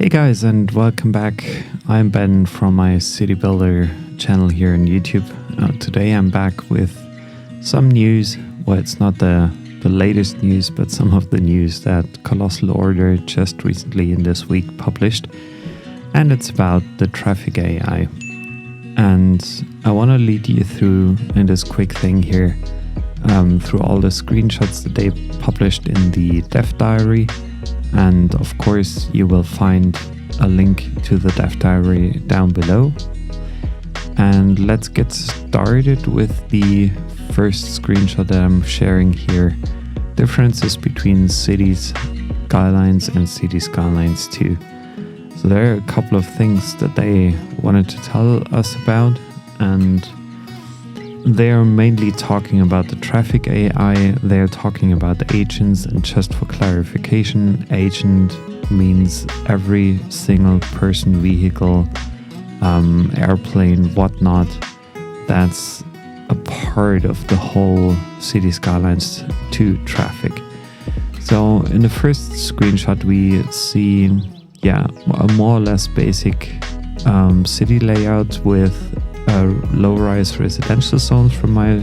Hey guys, and welcome back. I'm Ben from my City Builder channel here on YouTube. Today I'm back with some news. Well, it's not the latest news, but some of the news that Colossal Order just recently in this week published. And it's about the traffic AI. And I want to lead you through in this quick thing here, through all the screenshots that they published in the dev diary. And of course, you will find a link to the dev diary down below. And let's get started with the first screenshot that I'm sharing here. Differences between Cities Skylines and City Skylines 2. So there are a couple of things that they wanted to tell us about, and they are mainly talking about the traffic AI. They are talking about the agents, and just for clarification, agent means every single person, vehicle, airplane, whatnot, that's a part of the whole City Skylines 2 traffic. So in the first screenshot we see a more or less basic city layout with low-rise residential zones from my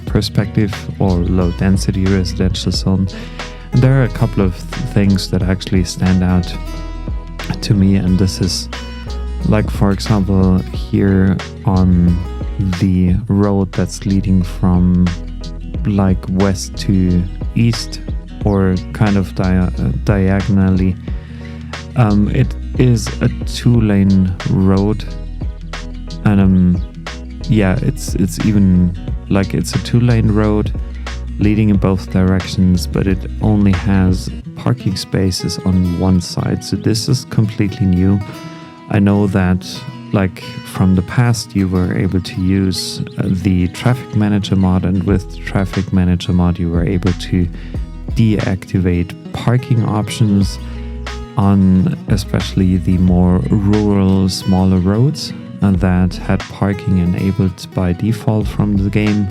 perspective, or low-density residential zone. And there are a couple of things that actually stand out to me, and this is like, for example, here on the road that's leading from like west to east, or kind of diagonally. It is a 2-lane road, and it's even like it's a 2-lane road leading in both directions, but it only has parking spaces on one side. So this is completely new. I know that like from the past you were able to use the traffic manager mod, and with the traffic manager mod you were able to deactivate parking options on especially the more rural, smaller roads that had parking enabled by default from the game,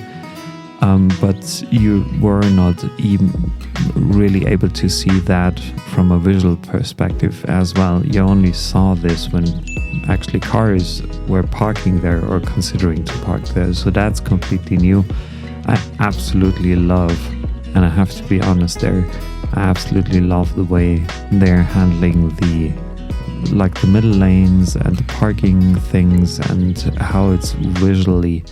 but you were not even really able to see that from a visual perspective as well. You only saw this when actually cars were parking there or considering to park there. So that's completely new. I absolutely love, and I have to be honest there, I absolutely love the way they're handling the middle lanes and the parking things, and how it's visually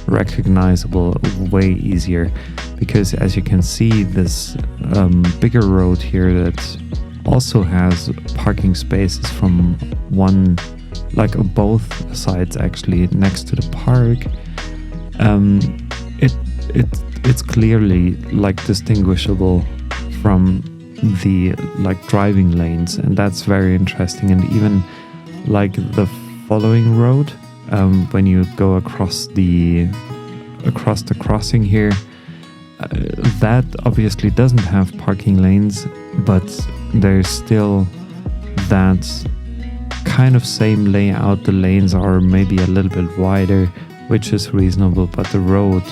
recognizable way easier. Because as you can see, this bigger road here that also has parking spaces from both sides actually next to the park, it's clearly like distinguishable from the driving lanes, and that's very interesting. And even like the following road, when you go across the crossing here, that obviously doesn't have parking lanes, but there's still that kind of same layout. The lanes are maybe a little bit wider, which is reasonable, but the road,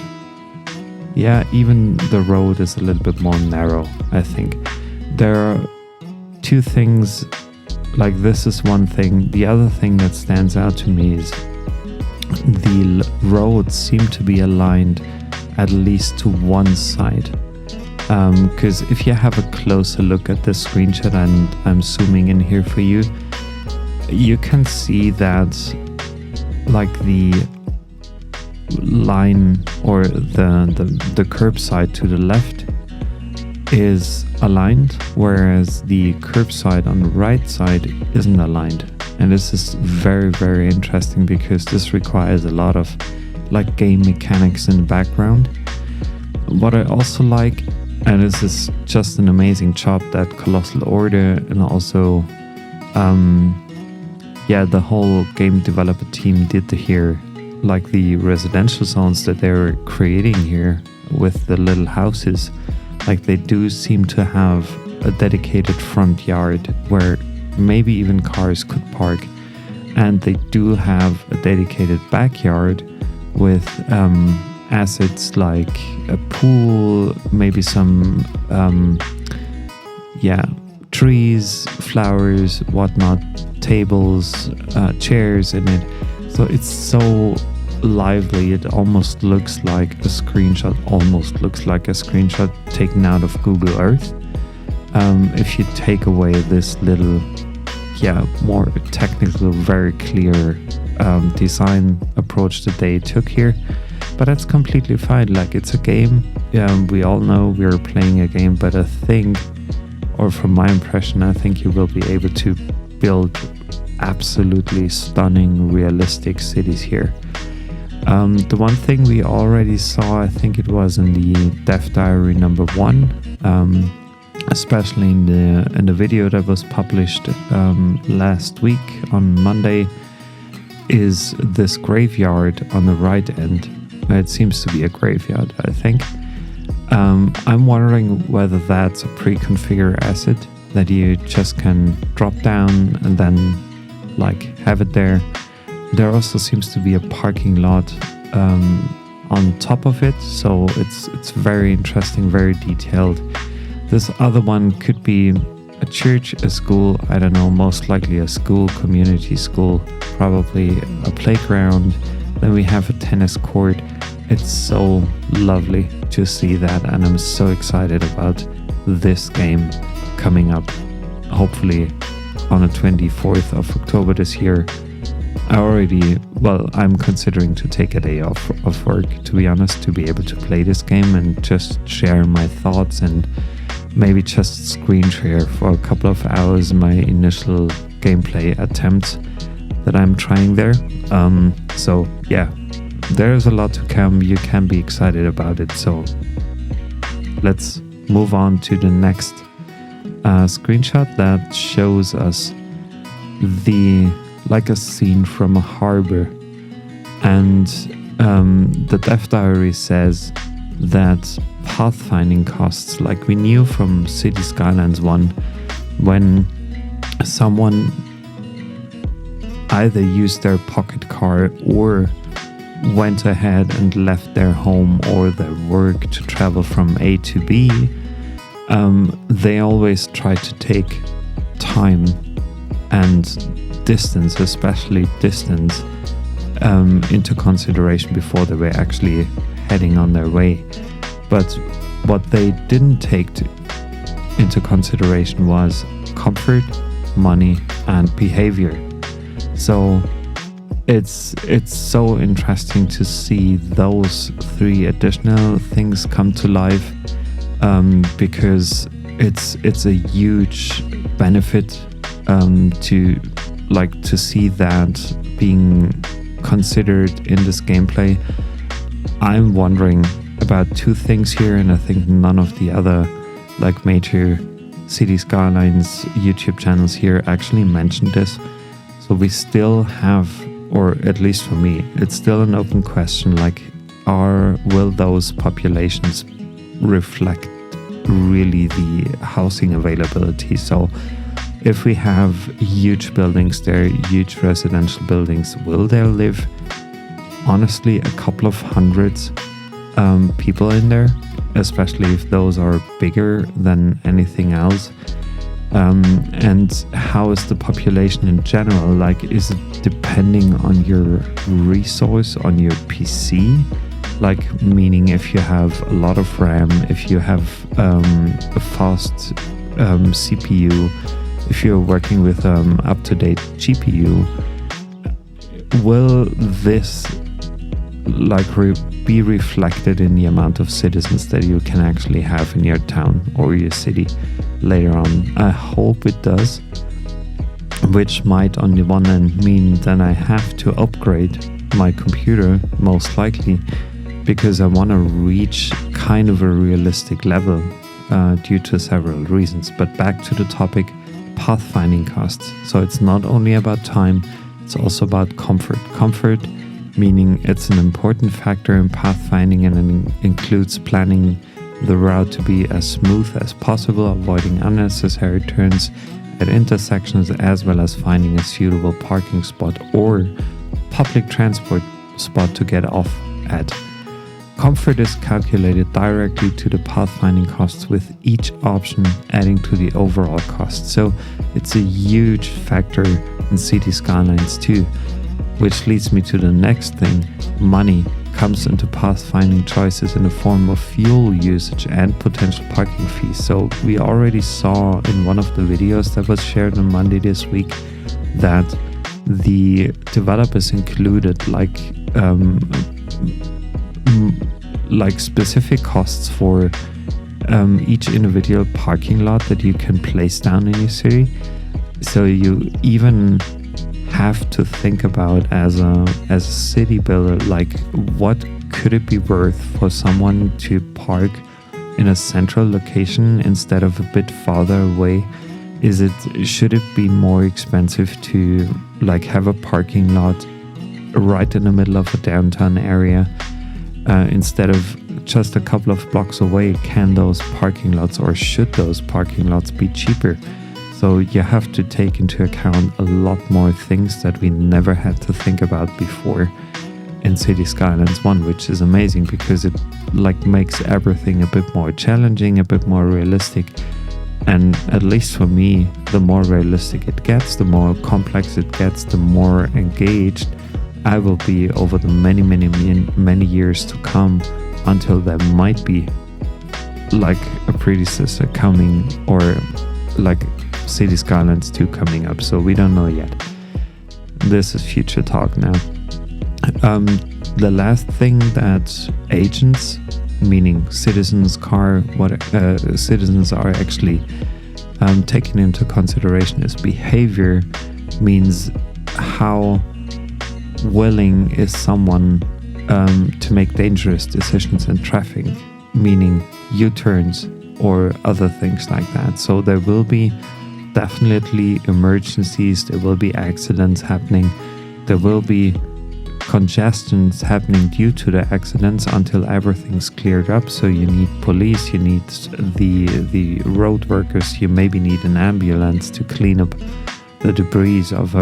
even the road is a little bit more narrow, I think. There are two things, like this is one thing. The other thing that stands out to me is the roads seem to be aligned at least to one side. Because if you have a closer look at this screenshot, and I'm zooming in here for you, you can see that like the line or the curb side to the left is aligned, whereas the curb side on the right side isn't aligned. And this is very, very interesting, because this requires a lot of like game mechanics in the background. What I also like, and this is just an amazing job that Colossal Order and also the whole game developer team did here, like the residential zones that they were creating here with the little houses. Like they do seem to have a dedicated front yard where maybe even cars could park, and they do have a dedicated backyard with assets like a pool, maybe some trees, flowers, whatnot, tables, chairs in it. So it's so lively. It almost looks like a screenshot, taken out of Google Earth. If you take away this little, more technical, very clear design approach that they took here. But that's completely fine. Like, it's a game. We all know we're playing a game, but I think, or from my impression, I think you will be able to build absolutely stunning, realistic cities here. The one thing we already saw, I think it was in the Dev Diary number 1, especially in the video that was published last week on Monday, is this graveyard on the right end. It seems to be a graveyard, I think. I'm wondering whether that's a pre-configured asset that you just can drop down and then have it there. There also seems to be a parking lot on top of it, so it's very interesting, very detailed. This other one could be a church, a school, I don't know, most likely a school, community school, probably a playground. Then we have a tennis court. It's so lovely to see that, and I'm so excited about this game coming up, hopefully on the 24th of October this year. I'm considering to take a day off of work, to be honest, to be able to play this game and just share my thoughts and maybe just screen share for a couple of hours my initial gameplay attempts that I'm trying there. There's a lot to come. You can be excited about it. So let's move on to the next screenshot that shows us a scene from a harbor. And the Dev Diary says that pathfinding costs, like we knew from City Skylines 1, when someone either used their pocket car or went ahead and left their home or their work to travel from A to B, they always try to take time and distance, especially distance, into consideration before they were actually heading on their way. But what they didn't take into consideration was comfort, money, and behavior. So it's so interesting to see those 3 additional things come to life, because it's a huge benefit to see that being considered in this gameplay. I'm wondering about 2 things here, and I think none of the other major City Skylines YouTube channels here actually mentioned this. So we still have, or at least for me, it's still an open question, will those populations reflect really the housing availability? So if we have huge buildings there, huge residential buildings, will there live, honestly, a couple of hundreds people in there, especially if those are bigger than anything else? And how is the population in general? Is it depending on your resource, on your PC? Meaning if you have a lot of RAM, if you have a fast CPU, if you're working with up-to-date GPU, will this be reflected in the amount of citizens that you can actually have in your town or your city later on? I hope it does, which might on the one hand mean that I have to upgrade my computer, most likely, because I want to reach kind of a realistic level due to several reasons. But back to the topic, pathfinding costs. So it's not only about time, it's also about comfort. Comfort meaning it's an important factor in pathfinding, and it includes planning the route to be as smooth as possible, avoiding unnecessary turns at intersections, as well as finding a suitable parking spot or public transport spot to get off at. Comfort is calculated directly to the pathfinding costs, with each option adding to the overall cost. So it's a huge factor in City Skylines too, which leads me to the next thing. Money comes into pathfinding choices in the form of fuel usage and potential parking fees. So we already saw in one of the videos that was shared on Monday this week that the developers included like specific costs for each individual parking lot that you can place down in your city. So you even have to think about as a city builder, like what could it be worth for someone to park in a central location instead of a bit farther away? Should it be more expensive to like have a parking lot right in the middle of a downtown area instead of just a couple of blocks away? Can those parking lots, or should those parking lots be cheaper? So you have to take into account a lot more things that we never had to think about before in City Skylines 1, which is amazing because it like makes everything a bit more challenging, a bit more realistic. And at least for me, the more realistic it gets, the more complex it gets, the more engaged I will be over the many years to come, until there might be like a predecessor coming, or like City Skylines 2 coming up. So we don't know yet. This is future talk now. The last thing that agents, meaning citizens are actually taken into consideration is behavior, means how willing is someone to make dangerous decisions in traffic, meaning U-turns or other things like that. So there will be definitely emergencies, there will be accidents happening, there will be congestions happening due to the accidents until everything's cleared up. So you need police, you need the road workers, you maybe need an ambulance to clean up the debris of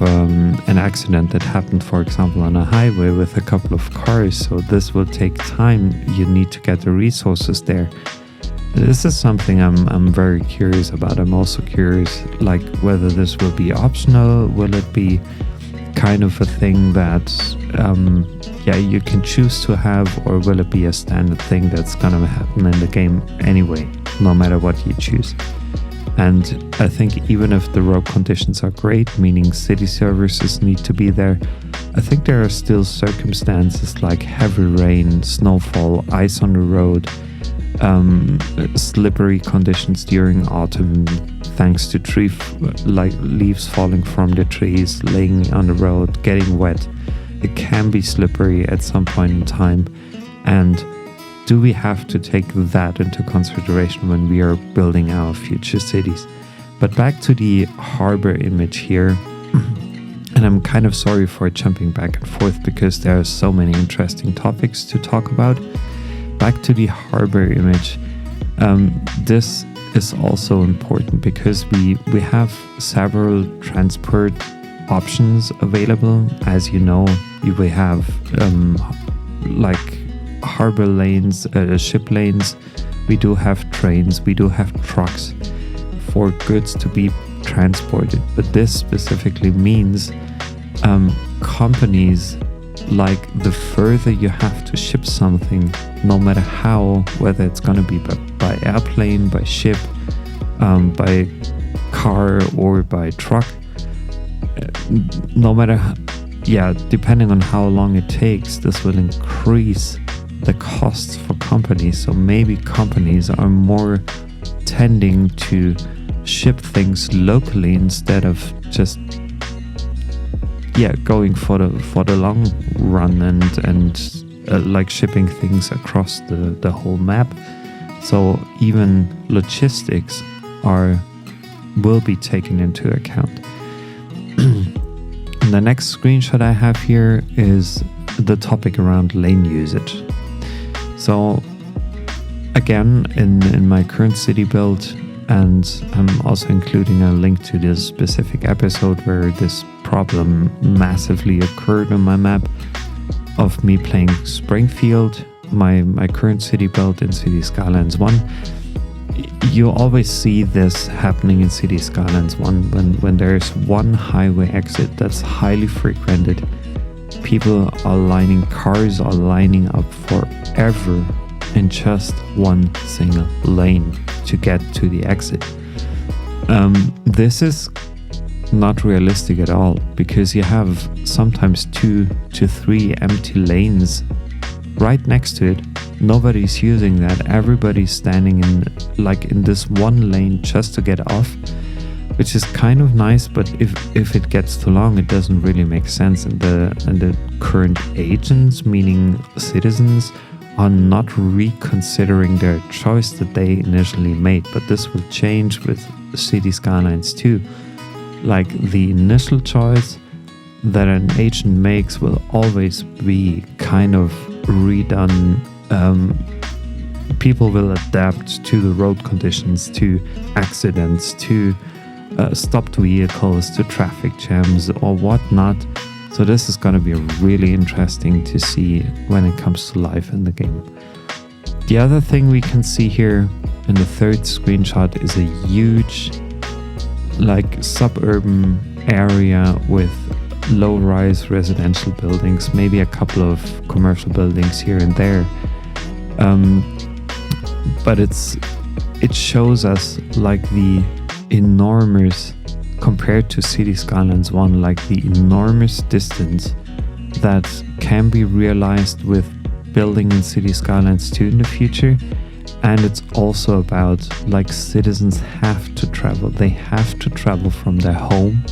an accident that happened, for example, on a highway with a couple of cars. So this will take time. You need to get the resources there. This is something I'm very curious about. I'm also curious like whether this will be optional. Will it be kind of a thing that you can choose to have, or will it be a standard thing that's gonna happen in the game anyway, no matter what you choose? And I think even if the road conditions are great, meaning city services need to be there, I think there are still circumstances like heavy rain, snowfall, ice on the road, slippery conditions during autumn thanks to leaves falling from the trees, laying on the road, getting wet. It can be slippery at some point in time. And do we have to take that into consideration when we are building our future cities? But back to the harbor image here. And I'm kind of sorry for jumping back and forth because there are so many interesting topics to talk about. Back to the harbor image. This is also important because we have several transport options available. As you know, we have like harbor lanes, ship lanes. We do have trains, we do have trucks for goods to be transported. But this specifically means companies, like the further you have to ship something, no matter how, whether it's going to be by airplane, by ship, by car or by truck, no matter, depending on how long it takes, this will increase the costs for companies. So maybe companies are more tending to ship things locally instead of just going for the long run and like shipping things across the whole map. So even logistics will be taken into account. The next screenshot I have here is the topic around lane usage. So again, in my current city build, and I'm also including a link to this specific episode where this problem massively occurred on my map, of me playing Springfield, my current city build in City Skylines 1. You always see this happening in City Skylines 1 when there's one highway exit that's highly frequented. People cars are lining up forever in just one single lane to get to the exit. This is not realistic at all, because you have sometimes 2 to 3 empty lanes right next to it. Nobody's using that. Everybody's standing in this one lane just to get off, which is kind of nice, but if it gets too long, it doesn't really make sense. And the current agents, meaning citizens, are not reconsidering their choice that they initially made. But this will change with City Skylines 2. Like, the initial choice that an agent makes will always be kind of redone. People will adapt to the road conditions, to accidents, to stopped vehicles, to traffic jams or whatnot. So this is going to be really interesting to see when it comes to life in the game. The other thing we can see here in the third screenshot is a huge suburban area with low-rise residential buildings, maybe a couple of commercial buildings here and there. But it shows us the enormous, compared to City Skylines 1, the enormous distance that can be realized with building in City Skylines 2 in the future. And it's also about citizens have to travel. They have to travel from their home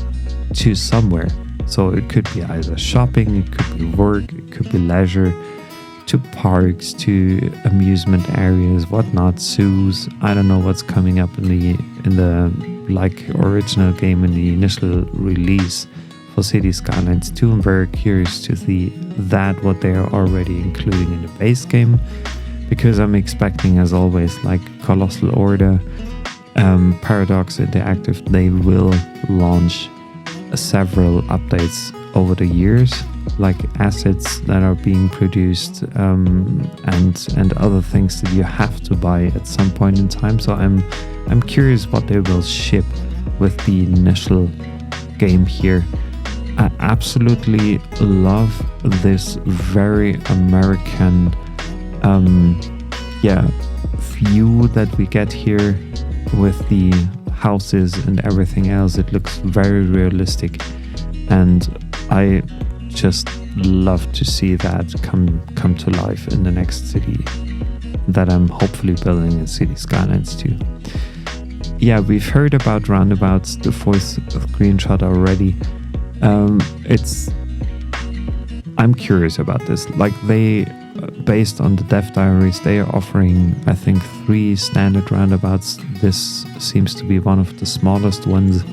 to somewhere. So it could be either shopping, it could be work, it could be leisure, to parks, to amusement areas, whatnot, zoos. I don't know what's coming up in the original game in the initial release for City Skylines 2. I'm very curious to see what they're already including in the base game, because I'm expecting, as always, Colossal Order, Paradox Interactive, they will launch several updates over the years, assets that are being produced, and other things that you have to buy at some point in time. So I'm curious what they will ship with the initial game here. I absolutely love this very American view that we get here with the houses and everything else. It looks very realistic, and I just love to see that come to life in the next city that I'm hopefully building in City Skylines 2. Yeah, we've heard about Roundabouts, the fourth screenshot already. I'm curious about this. Based on the dev diaries, they are offering, I think, 3 standard roundabouts. This seems to be one of the smallest ones.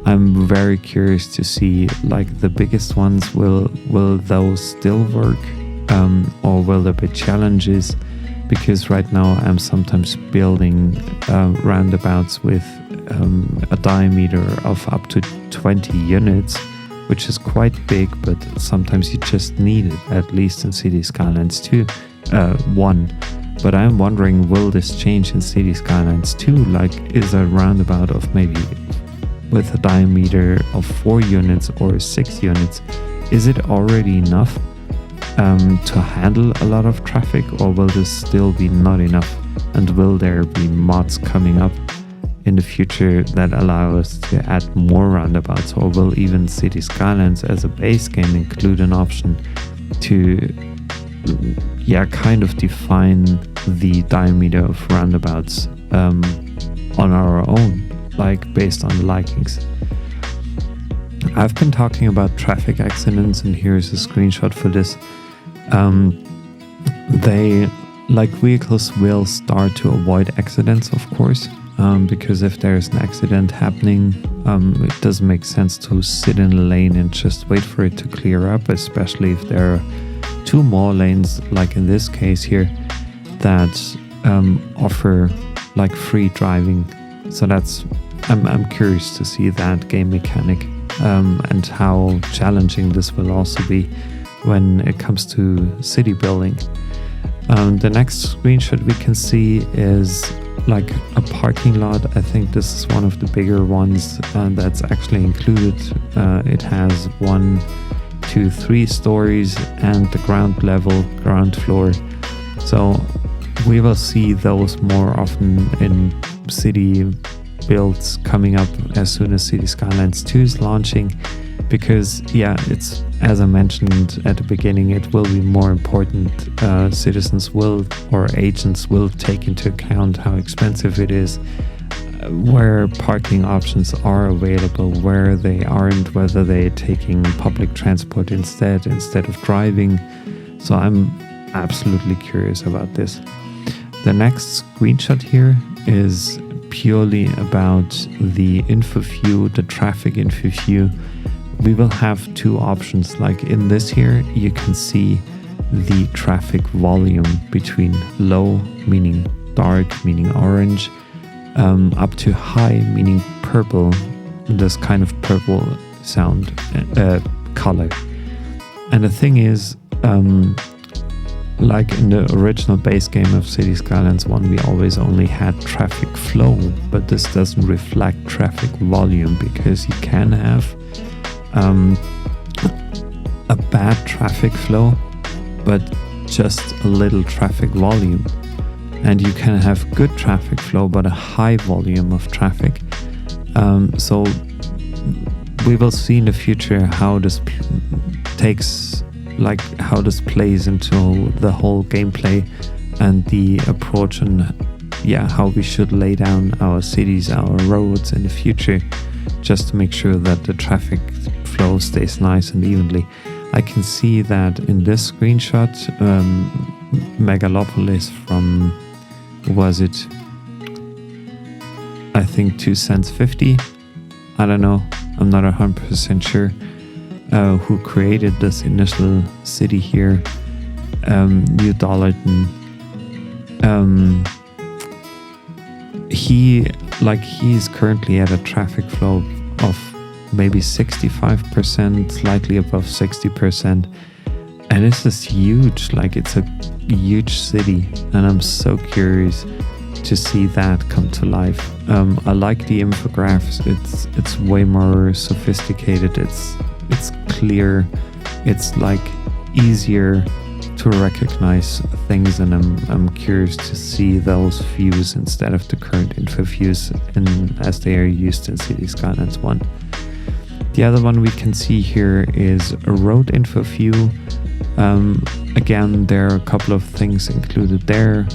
I'm very curious to see, the biggest ones, will those still work, or will there be challenges? Because right now I'm sometimes building roundabouts with a diameter of up to 20 units, which is quite big, but sometimes you just need it, at least in City Skylines 1. But I'm wondering, will this change in City Skylines 2? Is a roundabout of maybe with a diameter of 4 units or 6 units, is it already enough to handle a lot of traffic, or will this still be not enough? And will there be mods coming up in the future that allow us to add more roundabouts, or will even City Skylines as a base game include an option to kind of define the diameter of roundabouts on our own, based on the likings? I've been talking about traffic accidents, and here's a screenshot for this. Vehicles will start to avoid accidents, of course, because if there's an accident happening, it doesn't make sense to sit in a lane and just wait for it to clear up, especially if there are 2 more lanes, like in this case here, that offer free driving. So I'm curious to see that game mechanic, and how challenging this will also be when it comes to city building. The next screenshot we can see is like a parking lot. I think this is one of the bigger ones that's actually included. It has 1, 2, 3 stories and the ground floor. So we will see those more often in city builds coming up as soon as City Skylines 2 is launching, because it's, as I mentioned at the beginning, it will be more important. Citizens will, or agents will, take into account how expensive it is, where parking options are available, where they aren't, whether they're taking public transport instead of driving. So I'm absolutely curious about this. The next screenshot here is purely about the info view, the traffic info view. We will have 2 options. Like in this here, you can see the traffic volume between low, meaning dark, meaning orange, up to high, meaning purple, this kind of purple sound color. And the thing is, like in the original base game of City Skylines 1, we always only had traffic flow, but this doesn't reflect traffic volume, because you can have a bad traffic flow, but just a little traffic volume. And you can have good traffic flow, but a high volume of traffic. So we will see in the future how this how this plays into the whole gameplay and the approach, and how we should lay down our cities, our roads in the future, just to make sure that the traffic flow stays nice and evenly. I can see that in this screenshot, Megalopolis from, was it, I think 2 cents 50? I don't know, I'm not 100% sure. Who created this initial city here, New Dollarton. He's currently at a traffic flow of maybe 65%, slightly above 60%, and this is huge. Like, it's a huge city, and I'm so curious to see that come to life. I like the infographics. It's way more sophisticated. It's clear. It's like easier to recognize things, and I'm curious to see those views instead of the current info views as they are used in City Skylines 1. The other one we can see here is a road info view. Again, there are a couple of things included there,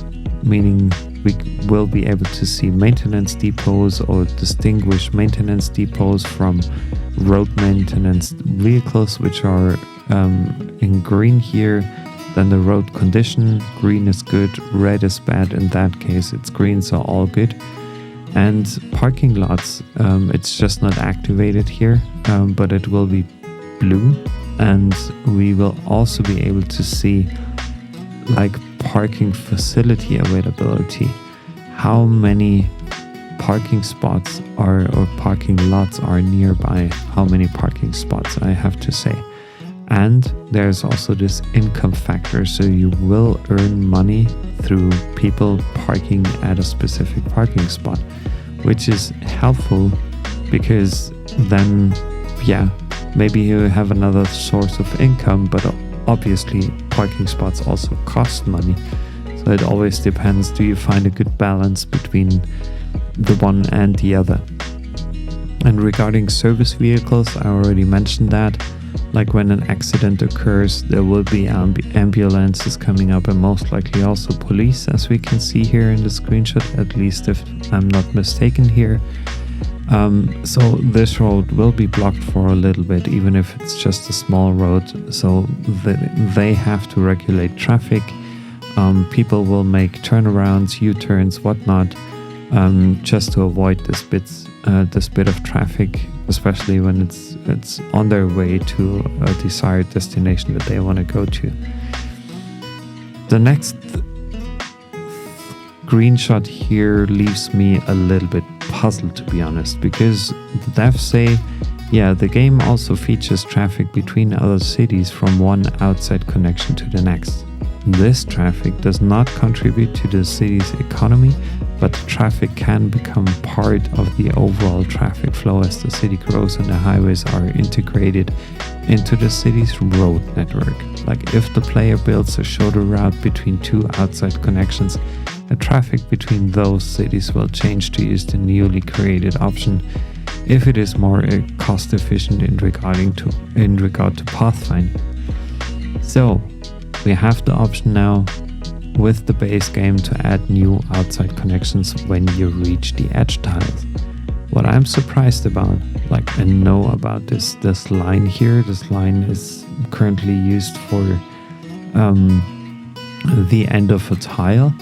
meaning we will be able to see maintenance depots or distinguish maintenance depots from road maintenance vehicles, which are in green here. Then the road condition, green is good, red is bad. In that case, it's green, so all good. And parking lots, it's just not activated here, but it will be blue. And we will also be able to see like parking facility availability, how many parking spots or parking lots are nearby, how many parking spots, I have to say. And there's also this income factor, so you will earn money through people parking at a specific parking spot, which is helpful because then, maybe you have another source of income, but obviously parking spots also cost money. So it always depends, do you find a good balance between the one and the other? And regarding service vehicles, I already mentioned that. Like when an accident occurs, there will be ambulances coming up, and most likely also police, as we can see here in the screenshot, at least if I'm not mistaken here. So this road will be blocked for a little bit, even if it's just a small road. So they have to regulate traffic. People will make turnarounds, U-turns, whatnot, just to avoid this bit of traffic, especially when it's on their way to a desired destination that they want to go to. The next screenshot here leaves me a little bit puzzled, to be honest, because the devs say Yeah, the game also features traffic between other cities from one outside connection to the next. This traffic does not contribute to the city's economy, but the traffic can become part of the overall traffic flow as the city grows and the highways are integrated into the city's road network. Like if the player builds a shorter route between two outside connections, the traffic between those cities will change to use the newly created option if it is more cost efficient in regard to pathfinding. So we have the option now with the base game to add new outside connections when you reach the edge tiles. What I'm surprised about, like I know about this line here, this line is currently used for the end of a tile,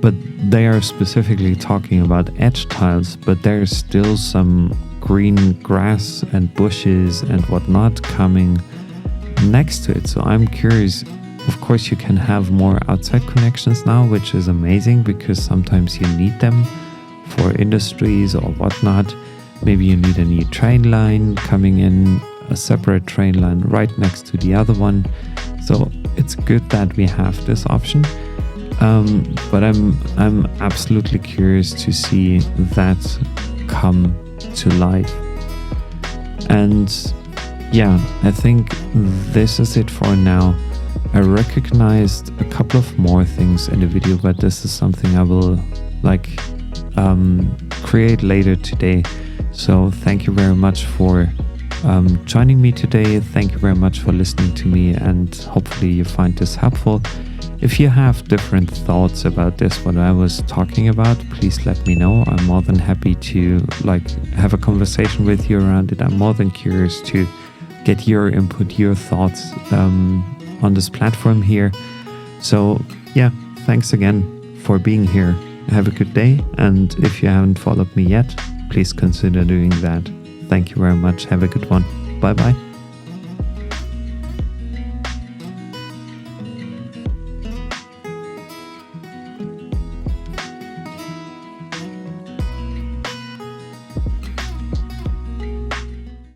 but they are specifically talking about edge tiles, but there's still some green grass and bushes and whatnot coming next to it. So I'm curious. Of course, you can have more outside connections now, which is amazing because sometimes you need them for industries or whatnot. Maybe you need a new train line coming in, a separate train line right next to the other one. So it's good that we have this option. But I'm absolutely curious to see that come to life. And yeah, I think this is it for now. I recognized a couple of more things in the video, but this is something I will create later today. So thank you very much for joining me today. Thank you very much for listening to me, and hopefully you find this helpful. If you have different thoughts about this, what I was talking about, please let me know. I'm more than happy to have a conversation with you around it. I'm more than curious to get your input, your thoughts on this platform here. So yeah, thanks again for being here. Have a good day, and if you haven't followed me yet, please consider doing that. Thank you very much. Have a good one. Bye bye.